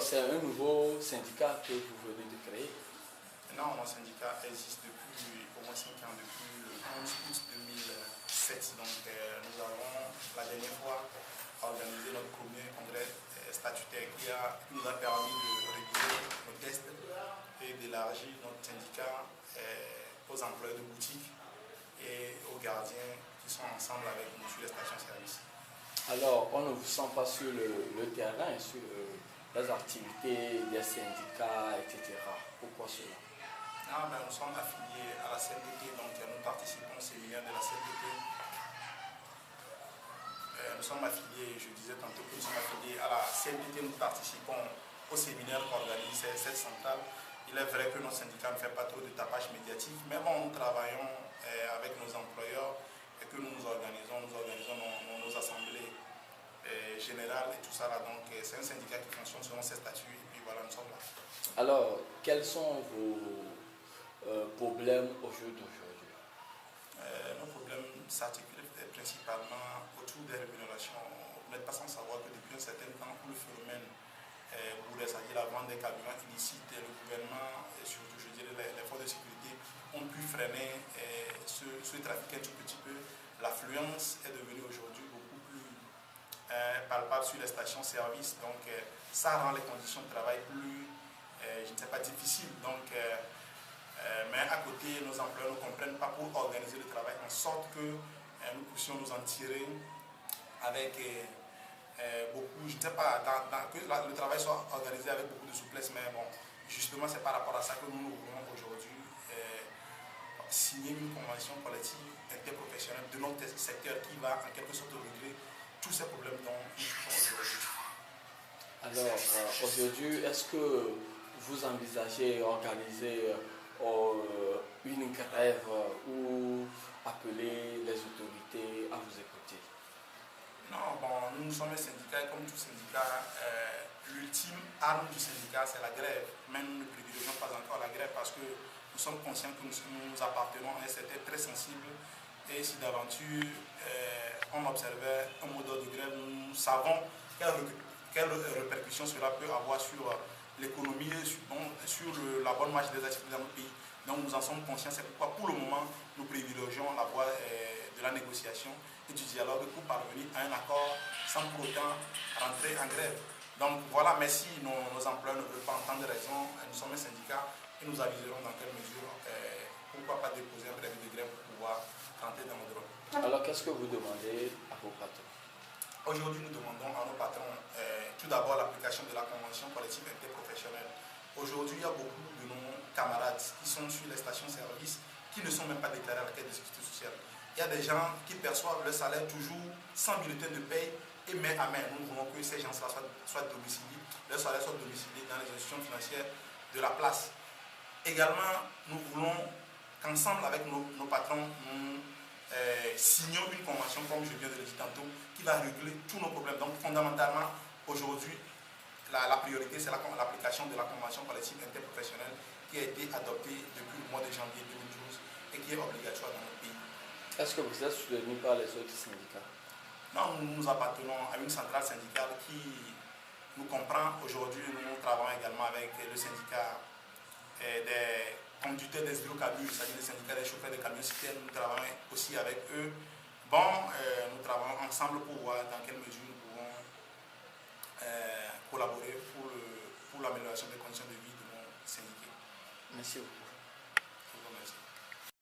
c'est un nouveau syndicat que vous venez de créer? Non, mon syndicat existe depuis au moins 5 ans, depuis le 11 août 2007. Donc, nous avons la dernière fois organisé notre premier congrès statutaire qui nous a permis de réviser nos tests et d'élargir notre syndicat aux employés de boutique et aux gardiens qui sont ensemble avec nous sur les stations-service. Alors, on ne vous sent pas sur le terrain, sur les activités des syndicats, etc. Pourquoi cela? Ah, ben, nous sommes affiliés à la CNDT, donc nous participons au séminaire de la CNDT. Nous sommes affiliés, je disais tantôt que nous sommes affiliés à la CNDT, nous participons au séminaire qu'organise cette centrale. Il est vrai que notre syndicat ne fait pas trop de tapage médiatique, mais bon, nous travaillons avec nos employeurs et que nous organisons nos assemblées générales et tout ça là. Donc c'est un syndicat qui fonctionne selon ses statuts et puis voilà, nous sommes là. Alors, quels sont vos problèmes au jour d'aujourd'hui? Nos problèmes s'articulent principalement autour des rémunérations. Vous n'êtes pas sans savoir que depuis un certain temps, le phénomène c'est-à-dire la vente des camions illicites, le gouvernement et surtout je dirais les forces de sécurité ont pu freiner ce trafic un tout petit peu. L'affluence est devenue aujourd'hui beaucoup plus palpable sur les stations-service, donc ça rend les conditions de travail plus, je ne sais pas, difficiles. Donc, mais à côté, nos employeurs ne comprennent pas pour organiser le travail en sorte que nous puissions nous en tirer avec beaucoup, je ne sais pas, que le travail soit organisé avec beaucoup de souplesse, mais bon, justement c'est par rapport à ça que nous voulons aujourd'hui signer une convention collective interprofessionnelle de notre secteur qui va en quelque sorte régler tous ces problèmes dont nous souffrons aujourd'hui. Alors, aujourd'hui, est-ce que vous envisagez organiser une grève ou appeler les autorités à vous écouter? Non, bon, nous sommes un syndicat et comme tout syndicat, l'ultime arme du syndicat c'est la grève. Mais nous ne privilégions pas encore la grève parce que nous sommes conscients que nous appartenons à un secteur très sensible et si d'aventure on observait un mot d'ordre de grève, nous savons quelle répercussion cela peut avoir sur l'économie et sur la bonne marche des activités dans notre pays. Donc nous en sommes conscients, c'est pourquoi pour le moment nous privilégions la voie de la négociation et du dialogue pour parvenir à un accord sans pour autant rentrer en grève. Donc voilà, mais si nos employeurs ne veulent pas entendre raison, nous sommes un syndicat et nous aviserons dans quelle mesure, pourquoi pas déposer un préavis de grève pour pouvoir rentrer dans nos droits. Alors qu'est-ce que vous demandez à vos patrons? Aujourd'hui, nous demandons à nos patrons tout d'abord l'application de la convention collective interprofessionnelle. Aujourd'hui, il y a beaucoup de nos camarades qui sont sur les stations-service qui ne sont même pas déclarés à la caisse de sécurité sociale. Il y a des gens qui perçoivent leur salaire toujours sans bulletin de paye et main à main. Nous voulons que ces gens-là soient domiciliés, leur salaire soit domicilié dans les institutions financières de la place. Également, nous voulons qu'ensemble avec nos patrons, nous signons une convention, comme je viens de le dire tantôt, qui va régler tous nos problèmes. Donc fondamentalement, aujourd'hui, la priorité, c'est l'application de la convention collective interprofessionnelle qui a été adoptée depuis le mois de janvier 2012 et qui est obligatoire dans notre pays. Est-ce que vous êtes soutenu par les autres syndicats? Non, nous appartenons à une centrale syndicale qui nous comprend. Aujourd'hui, nous travaillons également avec le syndicat des conducteurs des hydrocarbures, c'est-à-dire le syndicat des chauffeurs de camions citernes. Nous travaillons aussi avec eux. Bon, nous travaillons ensemble pour voir dans quelle mesure nous pouvons collaborer pour l'amélioration des conditions de vie de nos syndiqués. Merci beaucoup.